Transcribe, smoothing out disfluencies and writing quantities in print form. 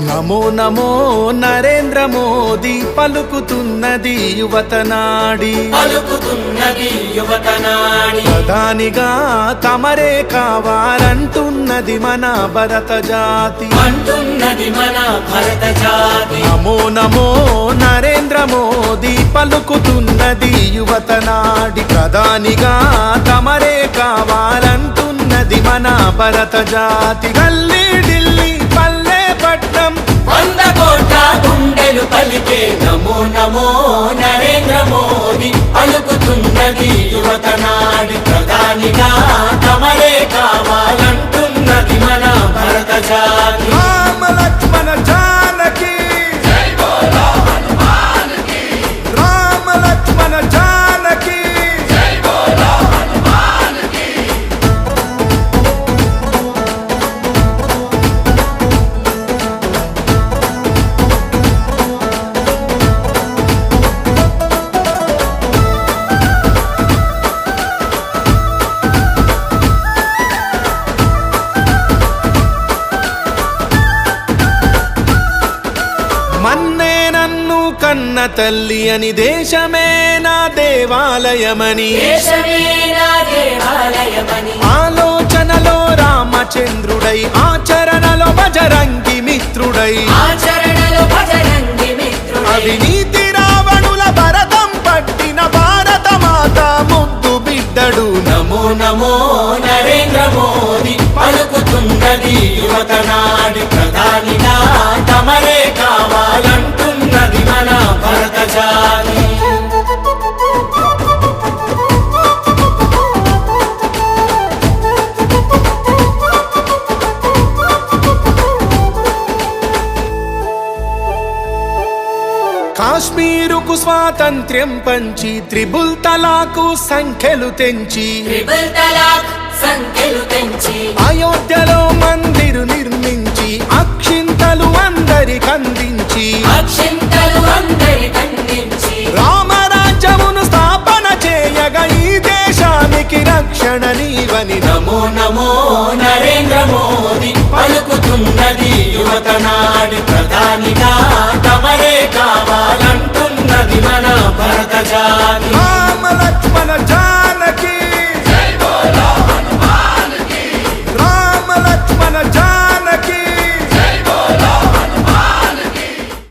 నమో నమో నరేంద్ర మోదీ పలుకుతున్నది యువతనాడి ప్రధానిగా తమరే కావాలంటున్నది మన భరత జాతి నమో నమో నరేంద్ర మోదీ పలుకుతున్నది యువతనాడి ప్రధానిగా తమరే కావాలంటున్నది మన భరత జాతి గల్లీ ఢిల్లీ పల్లె పట్నం 100 కోట్ల గుండెలు పలికే నమో నమో నరేంద్ర మోదీ పలుకుతున్నది యువతనాడి ప్రధానిగా తమరే కావాలంటున్నది మన భరత జాతి రామ లక్ష్మణ జానకి జై బోలో హనుమాన్ కి రామ లక్ష్మణ జానకి జై బోలో హనుమాన్ కి మన్నే నన్ను కన్న తల్లి అని దేశమే నా దేవాలయమని ఆలోచనలో రామచంద్రుడై ఆచరణలో బజరంగి మిత్రుడై అవినీతి రావణుల భరతం పట్టిన భారత మాత ముద్దు బిడ్డడు నమో నమో నరేంద్ర మోదీ పలుకుతున్నది యువతనాడి ప్రధానిగా తమరే కావాలంటున్నది మన భరత జాతి కాశ్మీరుకు స్వాతంత్ర్యం పంచి త్రిబుల్ తలాకు సంఖ్యలు తెంచి అయోధ్యలో మందిరు నిర్మించి అక్షింతలు అందరికందించి రామరాజ్యమును స్థాపన చేయగా ఈ దేశానికి రక్షణ నీవని నమో నమో నరేంద్ర మోదీ పలుకుతున్నది యువతనాడి ప్రధానిగా తమరే కావాలంటున్నది మన భరత జాతి